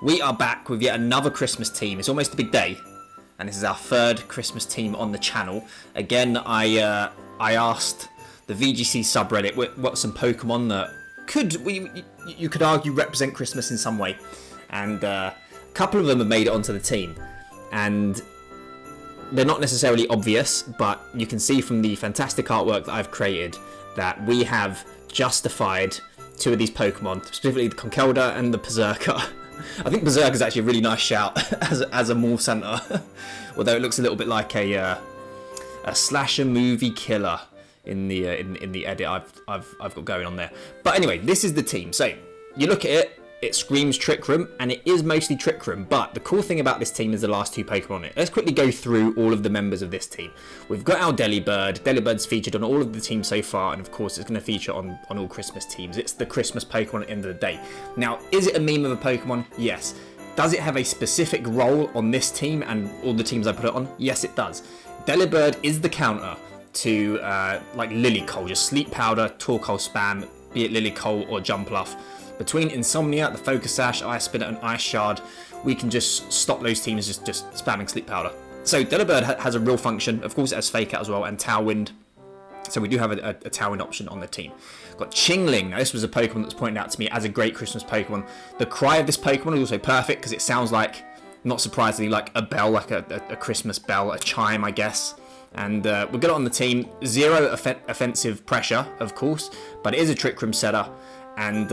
We are back with yet another Christmas team. It's almost a big day, and this is our third Christmas team on the channel. Again, I asked the VGC subreddit what some Pokemon that you could argue represent Christmas in some way, and a couple of them have made it onto the team, and they're not necessarily obvious, but you can see from the fantastic artwork that I've created that we have justified two of these Pokemon, specifically the Conkeldurr and the Perrserker. I think Perrserker is actually a really nice shout as a Morph Center, although it looks a little bit like a slasher movie killer in the edit I've got going on there. But anyway, this is the team. So you look at it screams Trick Room, and it is mostly Trick Room. But the cool thing about this team is the last two Pokemon on it. Let's quickly go through all of the members of this team. We've got our Delibird. Delibird's featured on all of the teams so far, and of course it's going to feature on all Christmas teams. It's the Christmas Pokemon at the end of the day. Now, is it a meme of a Pokemon? Yes. Does it have a specific role on this team and all the teams I put it on? Yes, it does. Delibird is the counter to like Lilycole, just Sleep Powder, Torkoal spam, be it Lilycole or Jumpluff. Between Insomnia, the Focus Sash, Ice Spinner and Ice Shard, we can just stop those teams just spamming Sleep Powder. So Delibird has a real function. Of course it has Fake Out as well, and Tailwind. So we do have a Tailwind option on the team. We've got Chingling. Now this was a Pokemon that was pointed out to me as a great Christmas Pokemon. The cry of this Pokemon is also perfect because it sounds like, not surprisingly, like a bell, like a Christmas bell, a chime, I guess. And we've got it on the team. Zero offensive pressure, of course, but it is a Trick Room setter. And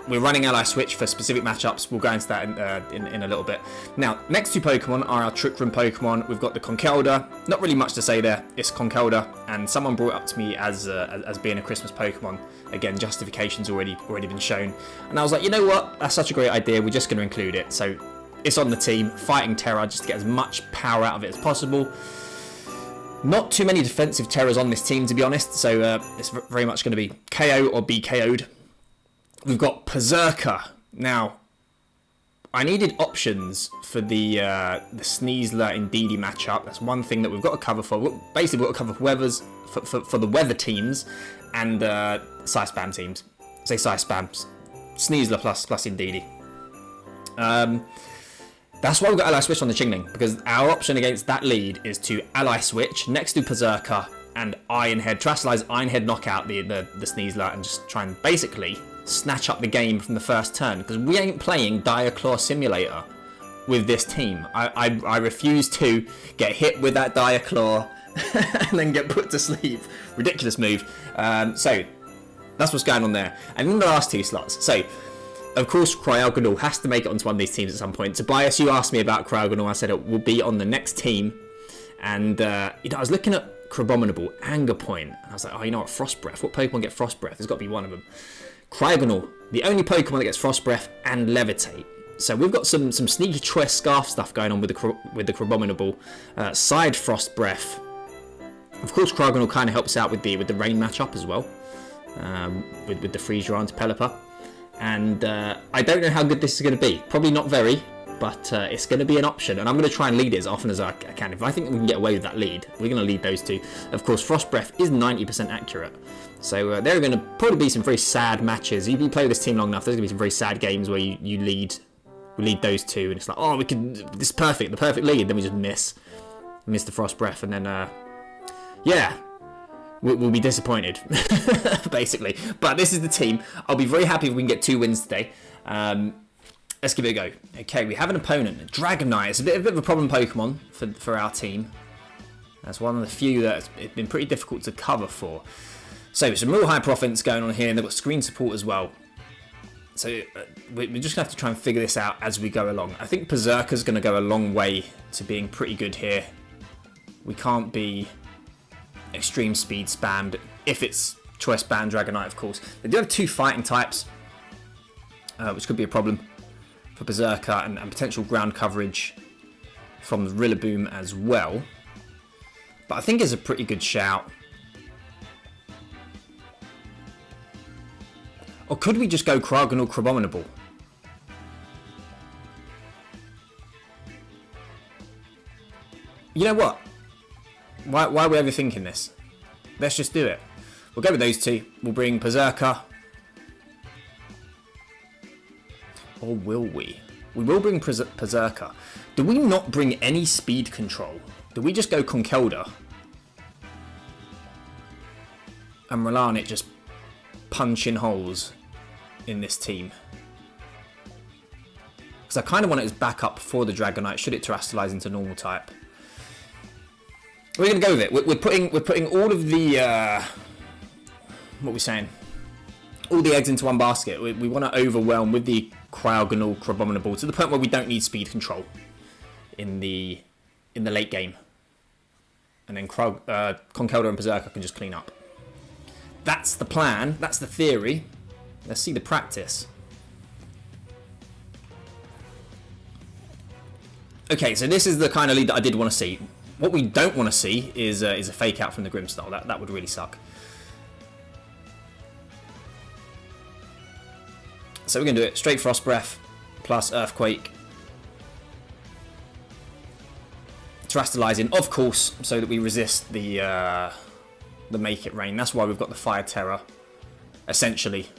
we're running Ally Switch for specific matchups. We'll go into that in a little bit. Now, next two Pokemon are our Trick Room Pokemon. We've got the Conkeldurr. Not really much to say there. It's Conkeldurr, and someone brought it up to me as being a Christmas Pokemon. Again, justification's already been shown, and I was like, you know what? That's such a great idea. We're just going to include it. So it's on the team, fighting Tera, just to get as much power out of it as possible. Not too many defensive Teras on this team, to be honest. So it's very much going to be KO or be KO'd. We've got Perrserker. Now, I needed options for the Sneasler and Deedee matchup. That's one thing that we've got to cover for. Basically, we've got to cover for the weather teams and Psy Spam teams. Say Psy Spams. Sneasler plus Indeedee. That's why we've got Ally Switch on the Chingling, because our option against that lead is to Ally Switch next to Perrserker and Iron Head. Terastallize Iron Head, knock out the Sneasler, and just try and basically snatch up the game from the first turn, because we ain't playing Dire Claw Simulator with this team. I refuse to get hit with that Dire Claw and then get put to sleep. Ridiculous move. So that's what's going on there. And in the last two slots, so of course Cryogonal has to make it onto one of these teams at some point. Tobias, you asked me about Cryogonal. I said it will be on the next team, and I was looking at Crabominable, Anger Point, and I was like, oh, you know what, Frost Breath. What Pokemon get Frost Breath? There's got to be one of them. Cryogonal, the only Pokemon that gets Frost Breath and Levitate. So we've got some sneaky choice scarf stuff going on with the Crabominable. Side Frost Breath. Of course, Cryogonal kind of helps out with the rain matchup as well, with the Freeze Dry onto Pelipper. And I don't know how good this is going to be. Probably not very, but it's going to be an option, and I'm going to try and lead it as often as I can. If I think we can get away with that lead, we're going to lead those two. Of course, Frost Breath is 90% accurate. So there are going to probably be some very sad matches. If you play this team long enough, there's going to be some very sad games where we lead those two, and it's like, oh, this is perfect, the perfect lead, then we just miss the Frost Breath, and then yeah, we'll be disappointed, basically. But this is the team. I'll be very happy if we can get 2 wins today. Let's give it a go. Okay, we have an opponent, Dragonite. It's a bit of a problem Pokemon for our team. That's one of the few that's been pretty difficult to cover for. So some real high offense going on here, and they've got screen support as well. So we're just going to have to try and figure this out as we go along. I think Perrserker's going to go a long way to being pretty good here. We can't be extreme speed spammed if it's choice band Dragonite, of course. They do have 2 fighting types, which could be a problem for Perrserker, and potential ground coverage from the Rillaboom as well. But I think it's a pretty good shout. Or could we just go Cryogonal Crabominable? You know what? Why are we overthinking this? Let's just do it. We'll go with those two. We'll bring Perrserker. Or will we? We will bring Perrserker. Do we not bring any speed control? Do we just go Conkeldurr? And rely on it just punching holes in this team? Because I kind of want it as backup for the Dragonite, should it terrestrialize into normal type. We're going to go with it. We're putting all of the... what are we saying? All the eggs into one basket. We want to overwhelm with the Cryogonal, Crabominable to the point where we don't need speed control in the late game. And then Conkeldurr and Perrserker can just clean up. That's the plan. That's the theory. Let's see the practice. Okay, so this is the kind of lead that I did want to see. What we don't want to see is a fake out from the Grimmsnarl. That would really suck. So we're going to do it straight Frost Breath plus Earthquake. Terrestrializing, of course, so that we resist the Make It Rain. That's why we've got the Fire Terror, essentially,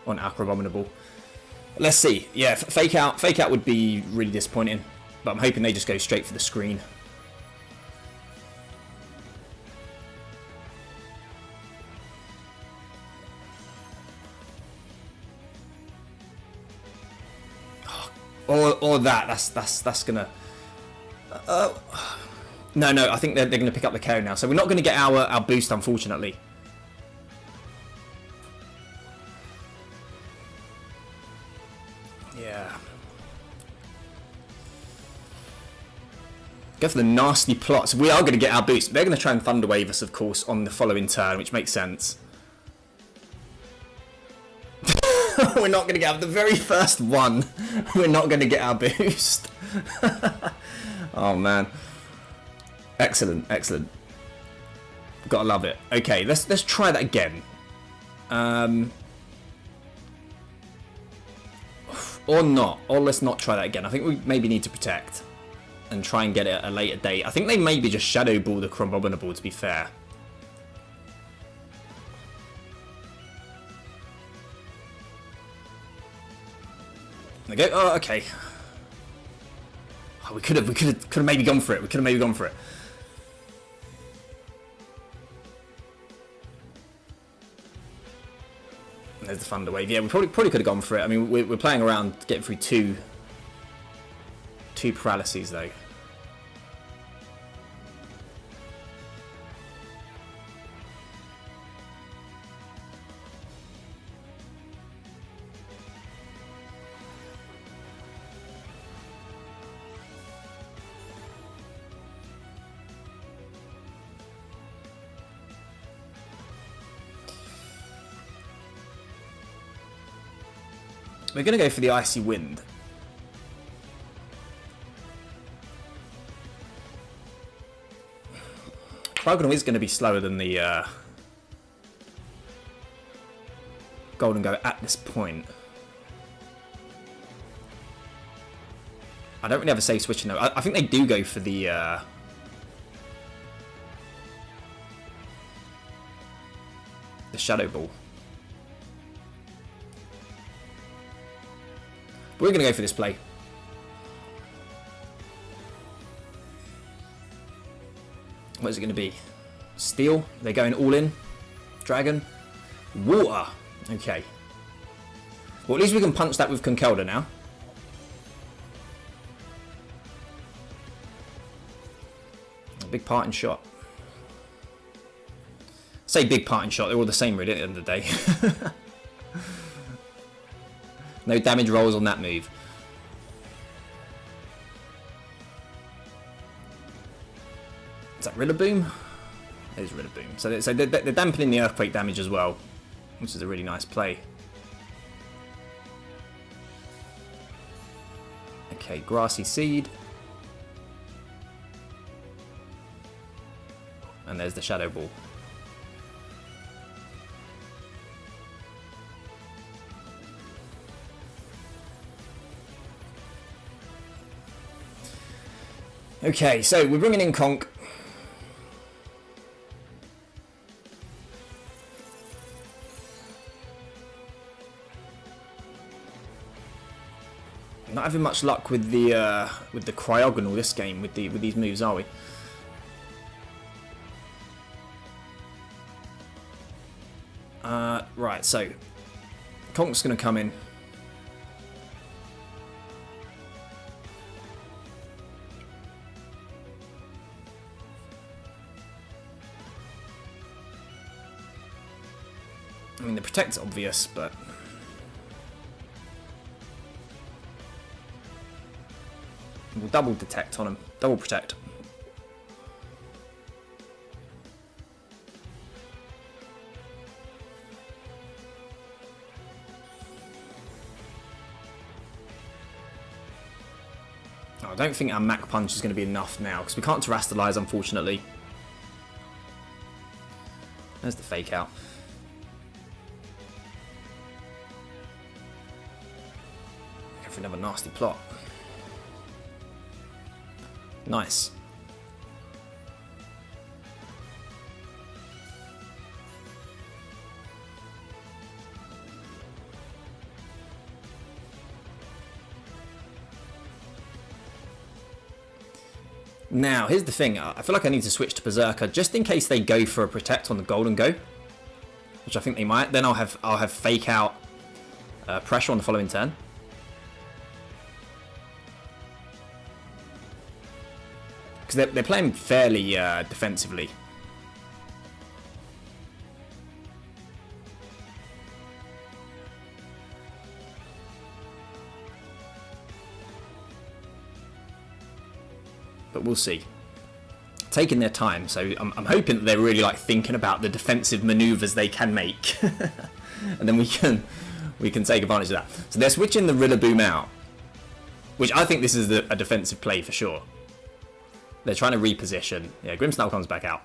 on our Crabominable. Let's see. Yeah, fake out would be really disappointing, but I'm hoping they just go straight for the screen. Or that's gonna. No, I think they're gonna pick up the KO now. So we're not gonna get our boost, unfortunately. Yeah. Go for the nasty plots. We are gonna get our boost. They're gonna try and Thunder Wave us, of course, on the following turn, which makes sense. We're not going to get the very first one. We're not going to get our boost. Oh man, excellent. Gotta love it. Okay, let's try that again. Or not. Or let's not try that again. I think we maybe need to protect and try and get it at a later date. I think they maybe just Shadow Ball the Crabominable, to be fair. They go. Oh, okay. Oh, we could have maybe gone for it. There's the Thunder Wave. Yeah, we probably could have gone for it. I mean, we're playing around getting through two paralyses though. We're going to go for the Icy Wind. Cryogonal is going to be slower than the Golden Go at this point. I don't really have a safe switch though. I think they do go for the Shadow Ball. We're going to go for this play. What is it going to be? Steel. They're going all in. Dragon. Water. Okay. Well, at least we can punch that with Conkeldurr now. A big parting shot. Say big parting shot. They're all the same really at the end of the day. No damage rolls on that move. Is that Rillaboom? It is Rillaboom. So they're dampening the Earthquake damage as well, which is a really nice play. Okay, Grassy Seed. And there's the Shadow Ball. Okay, so we're bringing in Conk. Not having much luck with the Cryogonal this game with these moves, are we? Right, so Conk's going to come in. I mean, the Protect's obvious, but we'll double detect on him. Double Protect. I don't think our Mach Punch is going to be enough now, because we can't Terastallize, unfortunately. There's the Fake Out. Go for another nasty plot. Nice. Now, here's the thing. I feel like I need to switch to Perrserker just in case they go for a Protect on the Golden Go, which I think they might. Then I'll have Fake Out pressure on the following turn. Because they're playing fairly defensively. But we'll see. Taking their time, so I'm hoping that they're really like thinking about the defensive maneuvers they can make, and then we can take advantage of that. So they're switching the Rillaboom out, which I think this is a defensive play for sure. They're trying to reposition. Yeah, Grimmsnarl comes back out.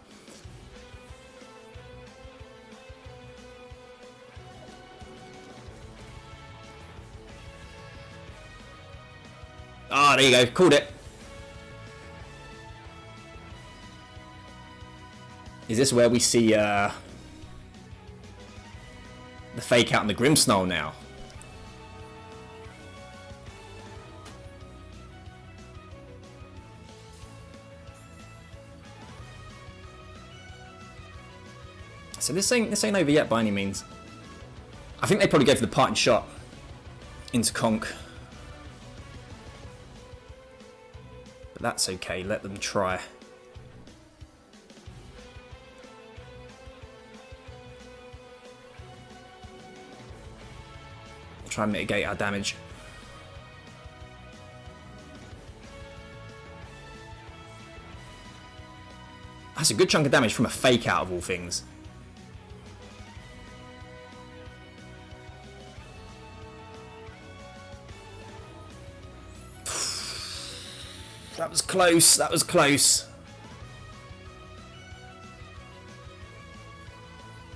Ah, there you go. Called it. Is this where we see the Fake Out and the Grimmsnarl now? So this ain't over yet by any means. I think they probably go for the parting shot into Conk. But that's okay, let them try. Try and mitigate our damage. That's a good chunk of damage from a Fake Out of all things. That was close, that was close.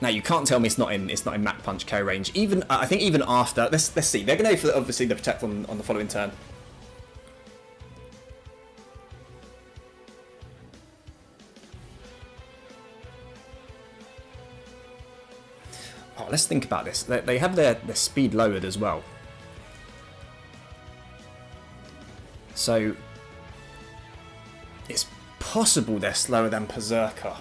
Now you can't tell me it's not in Mach Punch KO range. Even I think even after let's see, they're going to go for obviously the Protect on the following turn. Oh, let's think about this. They have their speed lowered as well. So it's possible they're slower than Perrserker.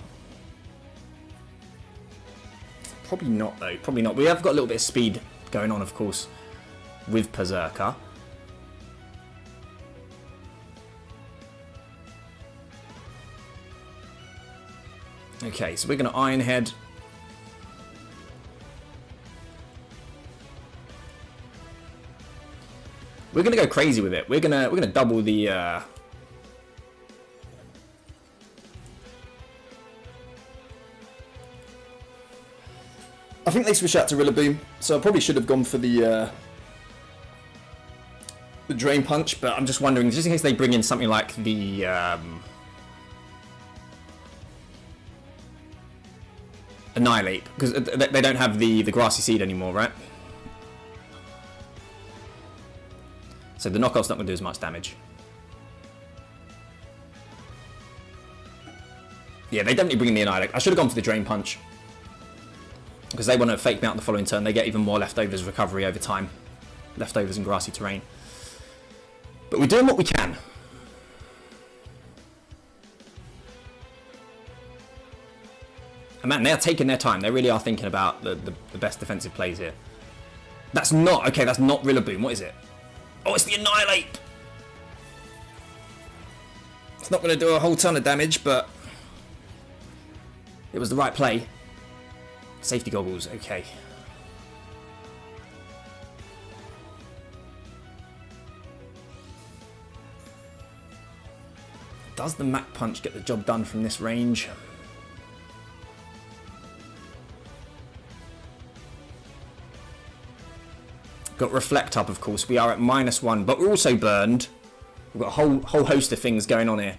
Probably not though, probably not. We have got a little bit of speed going on, of course, with Perrserker. Okay, so we're going to Iron Head. We're going to go crazy with it. We're going to double the I think they switched out to Rillaboom, so I probably should have gone for the Drain Punch, but I'm just wondering, just in case they bring in something like the Annihilate, because they don't have the Grassy Seed anymore, right? So the knockoff's not going to do as much damage. Yeah, they definitely bring in the Annihilate. I should have gone for the Drain Punch, because they want to Fake Me Out the following turn. They get even more leftovers recovery over time. Leftovers in grassy terrain. But we're doing what we can. And man, they are taking their time. They really are thinking about the best defensive plays here. That's not... Okay, that's not Rillaboom. What is it? Oh, it's the Annihilate! It's not going to do a whole ton of damage, but... it was the right play. Safety goggles, okay. Does the Mach Punch get the job done from this range? Got Reflect up, of course. We are at -1, but we're also burned. We've got a whole host of things going on here.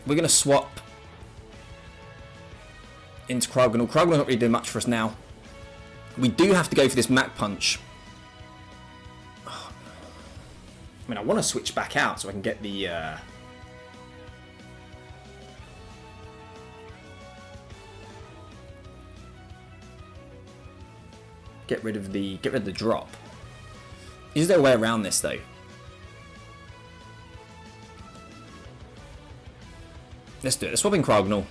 We're going to swap into Cryogonal. Cryogonal's not really doing much for us now. We do have to go for this Mach Punch. I mean, I want to switch back out so I can get the... Get rid of the drop. Is there a way around this though? Let's do it. Let's swap in Cryogonal.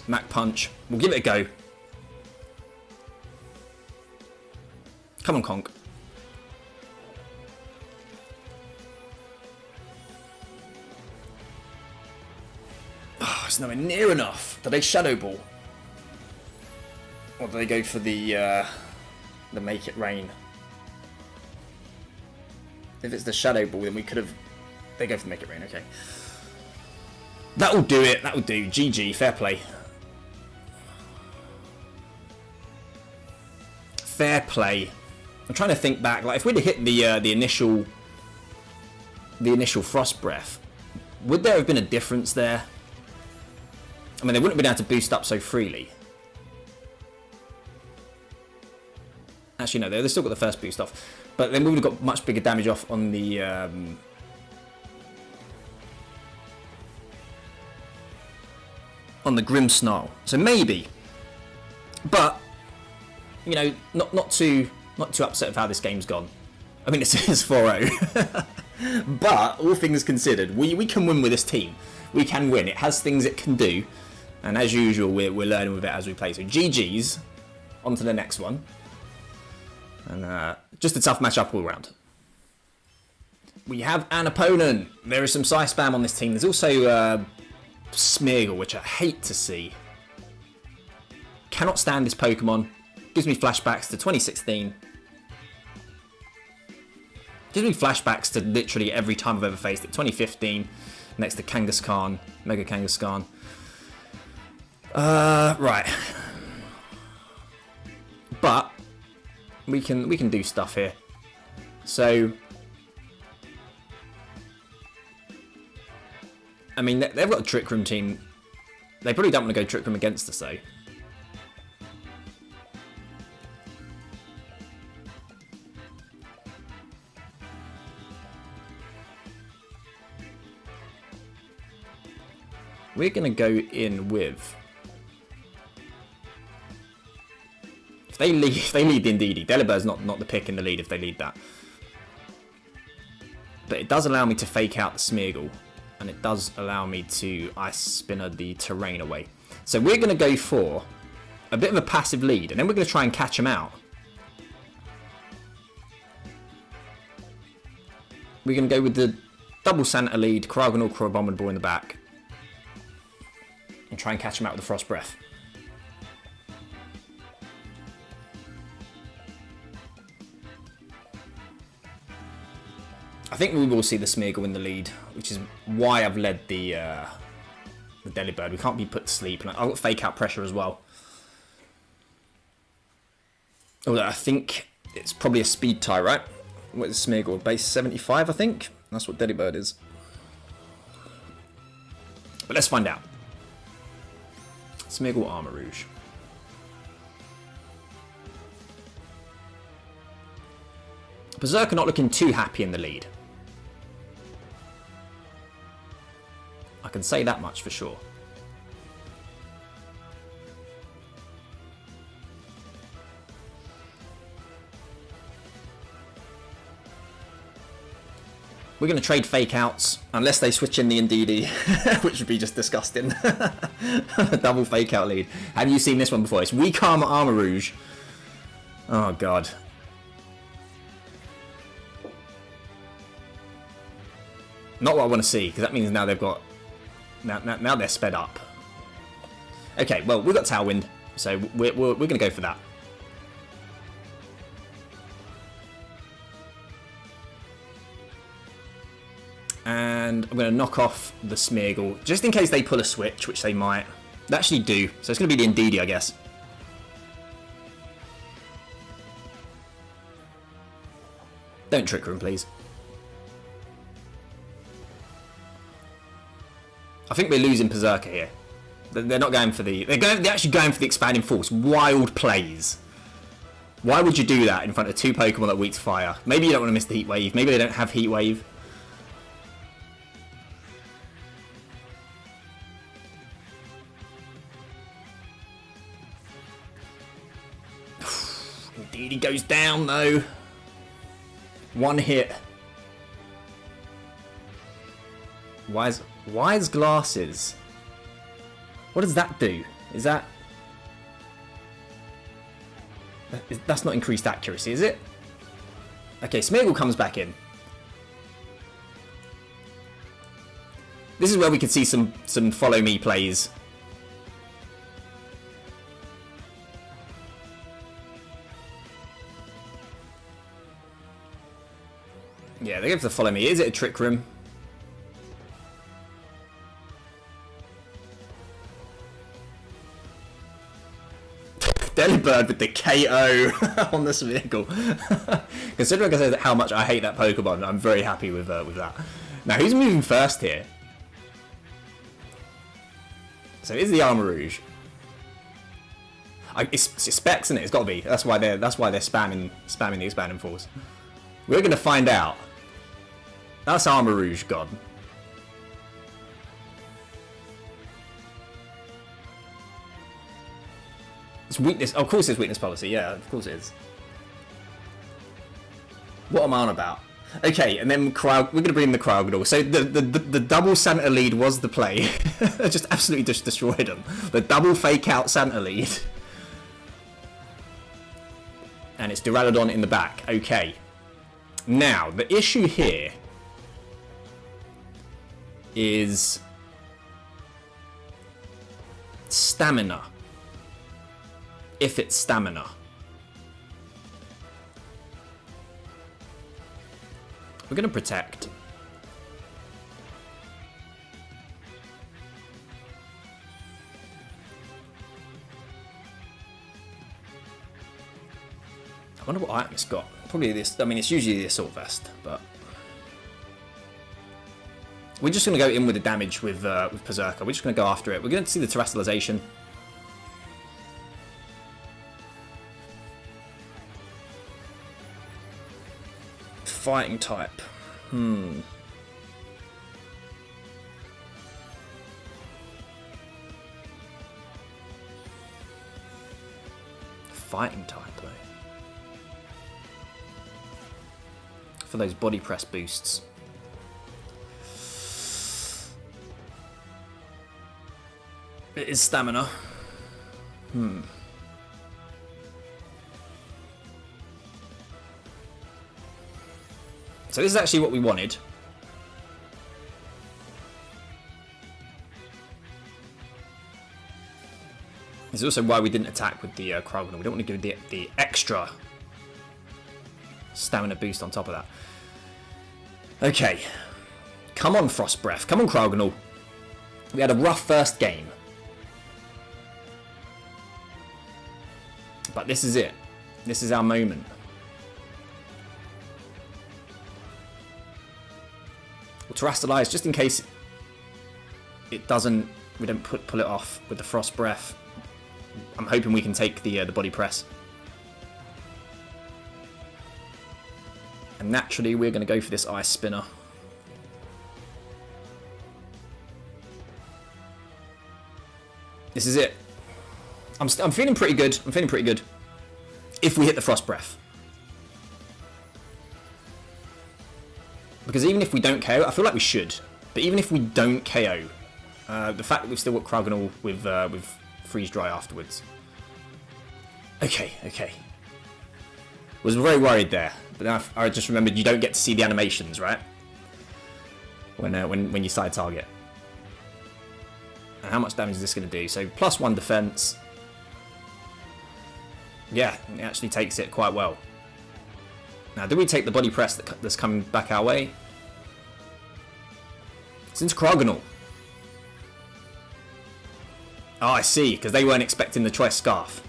Mach Punch. We'll give it a go. Come on, Conk. Oh, it's nowhere near enough. Did they Shadow Ball? Or do they go for the Make It Rain? If it's the Shadow Ball, then we could have... They go for the Make It Rain, okay. That'll do it, that'll do. GG, fair play. Fair play. I'm trying to think back, like if we'd have hit the initial Frost Breath, would there have been a difference there? I mean, they wouldn't have been able to boost up so freely. Actually, no, they still got the first boost off. But then we would have got much bigger damage off on the... on the Grimmsnarl. So maybe. But, you know, not too upset with how this game's gone. I mean, it's 4-0. But, all things considered, we can win with this team. We can win. It has things it can do. And as usual, we're learning with it as we play. So GG's. On to the next one. And just a tough matchup all around. We have an opponent. There is some Psy Spam on this team. There's also Smeargle, which I hate to see. Cannot stand this Pokemon. Gives me flashbacks to 2016. Gives me flashbacks to literally every time I've ever faced it. 2015, next to Kangaskhan, Mega Kangaskhan. Right. But we can do stuff here. So, I mean, they've got a Trick Room team. They probably don't want to go Trick Room against us, though. We're going to go in with... If they lead the Indeedee, Delibird's not the pick in the lead if they lead that. But it does allow me to fake out the Smeargle. And it does allow me to Ice Spinner the terrain away. So we're going to go for a bit of a passive lead. And then we're going to try and catch them out. We're going to go with the double Santa lead, Cryogonal, Crabominable in the back. And try and catch them out with the Frost Breath. I think we will see the Smeargle in the lead, which is why I've led the Delibird. We can't be put to sleep, and I've got fake out pressure as well. Although I think it's probably a speed tie, right? What is Smeargle? Base 75, I think. That's what Delibird is. But let's find out. Smeargle Armor Rouge. Perrserker not looking too happy in the lead. I can say that much for sure. We're going to trade fake outs, unless they switch in the Indeedee, which would be just disgusting. A double fake out lead. Have you seen this one before? It's Weak Armor Armarouge. Oh, God. Not what I want to see, because that means now they've got... Now they're sped up. Okay, well, we've got Tailwind, so we're going to go for that. And I'm going to knock off the Smeargle, just in case they pull a switch, which they might. They actually do, so it's going to be the Indeedee, I guess. Don't Trick Room, please. I think we're losing Perrserker here. They're not going for the... They're actually going for the Expanding Force. Wild plays. Why would you do that in front of two Pokemon that are weak to fire? Maybe you don't want to miss the Heat Wave. Maybe they don't have Heat Wave. Indeed, he goes down though. One hit. Wise Glasses. What does that do? Is that... That's not increased accuracy, is it? Okay, Smeargle comes back in. This is where we could see some follow me plays. Yeah, they go for the follow me. Is it a Trick Room? Delibird with the KO on this vehicle. Considering how much I hate that Pokemon, I'm very happy with that. Now, who's moving first here? So it's the Armarouge. It's Specs, isn't it? It's got to be. That's why they're spamming the Expanding Force. We're gonna find out. That's Armarouge gone. It's weakness. Oh, of course, it's weakness policy. Yeah, of course it is. What am I on about? Okay, and then we're gonna bring in the Cryogonal. So the double Santa lead was the play. Just absolutely just destroyed them. The double fake out Santa lead. And it's Duraludon in the back. Okay. Now, the issue here is stamina. If it's stamina. We're going to protect. I wonder what item it's got. Probably this. I mean, it's usually the Assault Vest, but we're just going to go in with the damage with Perrserker. We're just going to go after it. We're going to see the Terrestrialization. Fighting type. Fighting type, though. For those body press boosts. It is stamina. So this is actually what we wanted. This is also why we didn't attack with the Cryogonal. We don't want to give the extra stamina boost on top of that. Okay. Come on, Frost Breath. Come on, Cryogonal. We had a rough first game. But this is it. This is our moment. We'll Terrestrialize just in case it doesn't. We don't pull it off with the Frost Breath. I'm hoping we can take the body press. And naturally, we're going to go for this Ice Spinner. This is it. I'm feeling pretty good. I'm feeling pretty good. If we hit the Frost Breath. Because even if we don't KO, I feel like we should. But even if we don't KO, the fact that we've still got Cryogonal with Freeze Dry afterwards. Okay. Was very worried there, but now I just remembered you don't get to see the animations, right? When you side target. And how much damage is this going to do? So +1 defense. Yeah, it actually takes it quite well. Now, do we take the body press that's coming back our way? Since Cryogonal. Oh, I see, because they weren't expecting the Choice Scarf.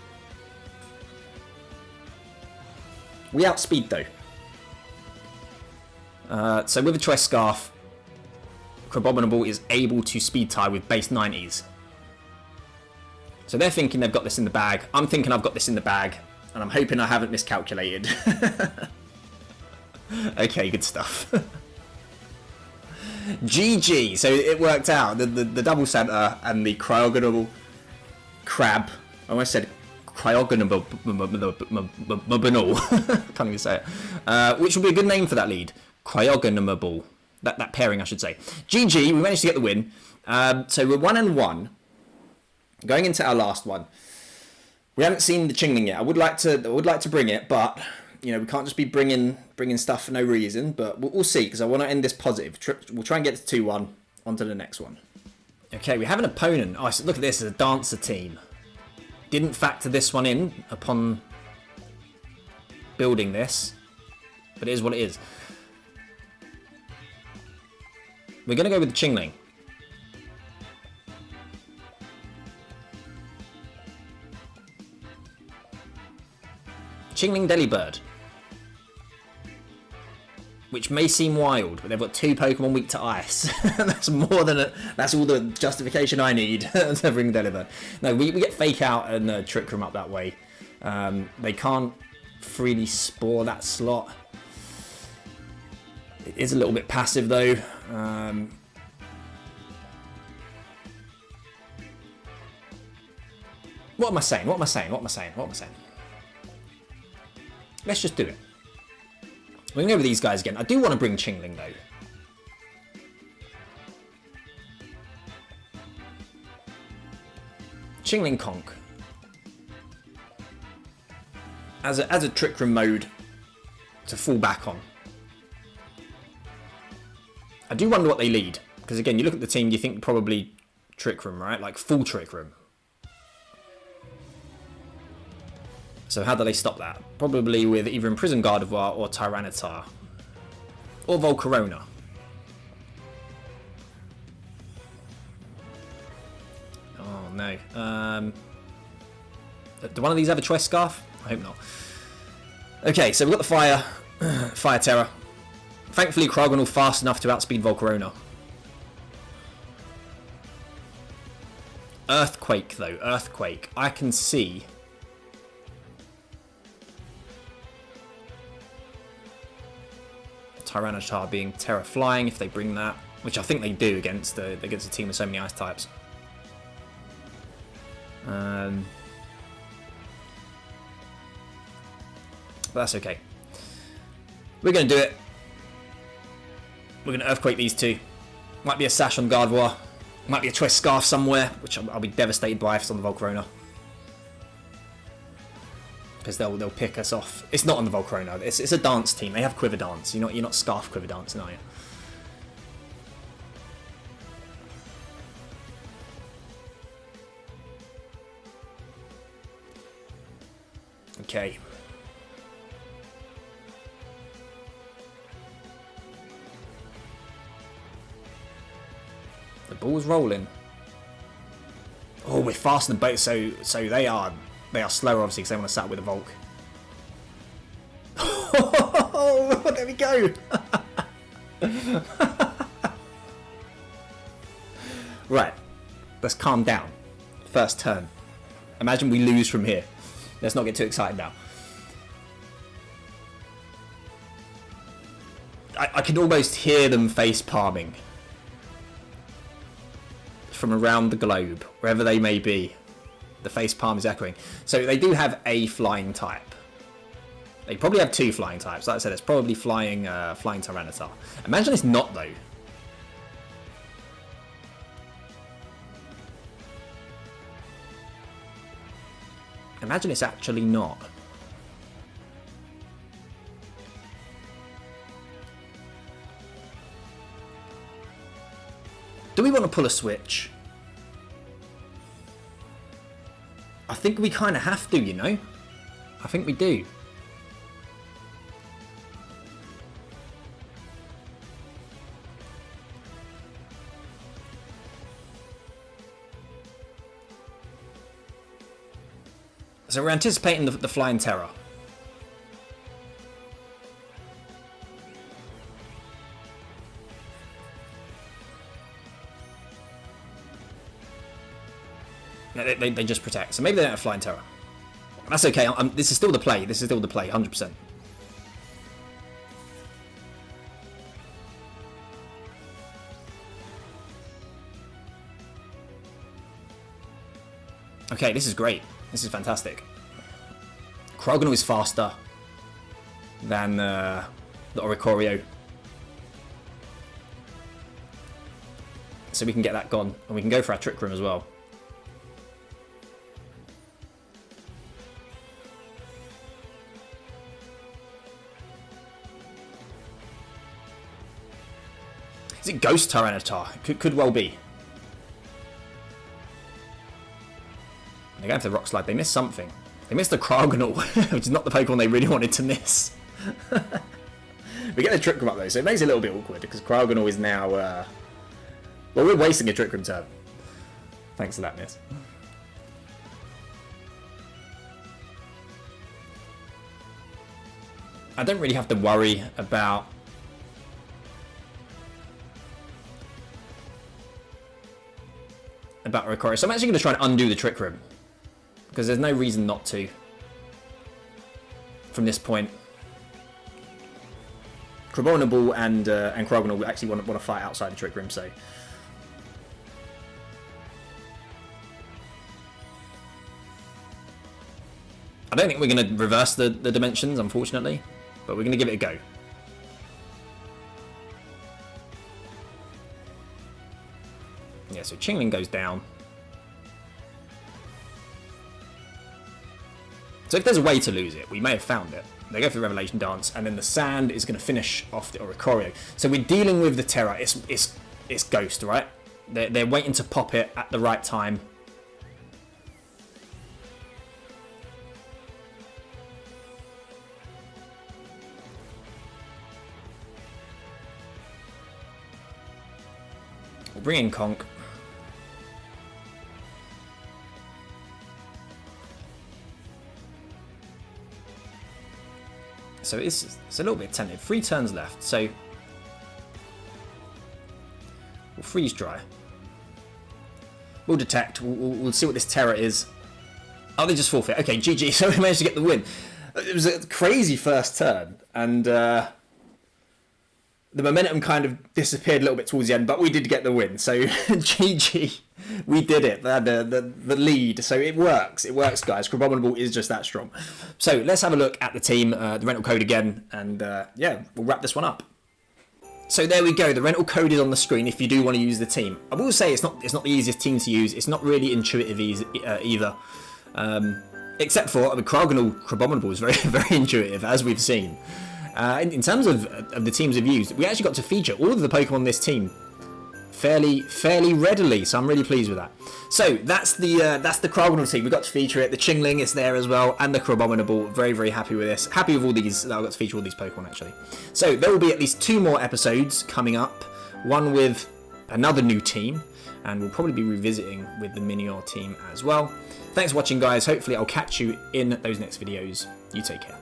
We outspeed though. So with the Choice Scarf, Crabominable is able to speed tie with base 90s. So they're thinking they've got this in the bag. I'm thinking I've got this in the bag. And I'm hoping I haven't miscalculated. Okay, good stuff. GG. So it worked out. The double center and the Cryogonal Crab. I almost said Cryogonal. Can't even say it. Which will be a good name for that lead. Cryogonal. That pairing, I should say. GG. We managed to get the win. So we're 1-1. Going into our last one. We haven't seen the Chingling yet. I would like to bring it, but you know we can't just be bringing stuff for no reason. But we'll see, because I want to end this positive. We'll try and get to 2-1. On to the next one. Okay, we have an opponent. Oh, so look at this, it's a dancer team. Didn't factor this one in upon building this, but it is what it is. We're going to go with the Chingling. Chingling Delibird. Which may seem wild, but they've got 2 Pokemon weak to ice. That's more than that's all the justification I need to bring Delibird. No, we get Fake Out and Trick Room up that way. They can't freely spore that slot. It is a little bit passive though. What am I saying? Let's just do it. We're going to go with these guys again. I do want to bring Chingling though. Chingling Conk. As a Trick Room mode to fall back on. I do wonder what they lead. Because again, you look at the team, you think probably Trick Room, right? Like full Trick Room. So how do they stop that? Probably with either Imprison Gardevoir or Tyranitar. Or Volcarona. Oh no. Do one of these have a Choice Scarf? I hope not. Okay, so we've got the Fire Terror. Thankfully Cryogonal fast enough to outspeed Volcarona. Earthquake though, Earthquake. I can see Tyranitar being Terra Flying if they bring that, which I think they do against a team with so many ice types. But that's okay. We're going to do it. We're going to Earthquake these two. Might be a Sash on Gardevoir. Might be a Choice Scarf somewhere, which I'll be devastated by if it's on the Volcarona. Because they'll pick us off. It's not on the Volcarona. It's a dance team. They have Quiver Dance. You're not Scarf Quiver Dancing, are you? Okay. The ball's rolling. Oh, we're faster than both, so they are slower obviously because they want to sat with a Volk. Oh, there we go. Right, let's calm down. First turn. Imagine we lose from here. Let's not get too excited now. I can almost hear them face palming from around the globe, wherever they may be. The face palm is echoing. So they do have a flying type. They probably have 2 flying types. Like I said, it's probably flying Tyranitar. Imagine it's not, though. Imagine it's actually not. Do we want to pull a switch? I think we kind of have to, you know? I think we do. So we're anticipating the Flying Tera. No, they just protect. So maybe they don't have Flying Tera. That's okay. This is still the play. This is still the play, 100%. Okay, this is great. This is fantastic. Cryogonal is faster than the Oricorio. So we can get that gone. And we can go for our Trick Room as well. Is it Ghost Tyranitar? Could well be. They're going for the Rock Slide. They missed something. They missed the Cryogonal, which is not the Pokemon they really wanted to miss. We get the Trick Room up though, so it makes it a little bit awkward because Cryogonal is now... well, we're wasting a Trick Room turn. Thanks for that miss. I don't really have to worry about... Oricorio. So I'm actually going to try and undo the Trick Room. Because there's no reason not to. From this point. Crabominable and Cryogonal actually want to fight outside the Trick Room, so... I don't think we're going to reverse the dimensions, unfortunately. But we're going to give it a go. Yeah, so Chingling goes down. So if there's a way to lose it, we may have found it. They go for the Revelation Dance, and then the Sand is going to finish off the Oricorio. So we're dealing with the Tera. It's Ghost, right? They're waiting to pop it at the right time. We'll bring in Conk. So it's a little bit tentative. 3 turns left, so we'll freeze dry. We'll detect. We'll see what this Tera is. Oh, they just forfeit. Okay, GG. So we managed to get the win. It was a crazy first turn, and the momentum kind of disappeared a little bit towards the end, but we did get the win. So GG. We did it. They had the lead. So it works. It works, guys. Crabominable is just that strong. So let's have a look at the team, the rental code again, and yeah, we'll wrap this one up. So there we go. The rental code is on the screen if you do want to use the team. I will say it's not the easiest team to use. It's not really intuitive either. Except for, I mean, Crabominable is very, very intuitive, as we've seen. In terms of the teams we've used, we actually got to feature all of the Pokemon on this team fairly readily, so I'm really pleased with that. So that's the Cryogonal team. We got to feature it. The Chingling is there as well, and the Crabominable. Very, very happy with this. Happy with all these. That I got to feature all these Pokemon actually. So there will be at least 2 more episodes coming up. One with another new team, and we'll probably be revisiting with the Minior team as well. Thanks for watching, guys. Hopefully I'll catch you in those next videos. You take care.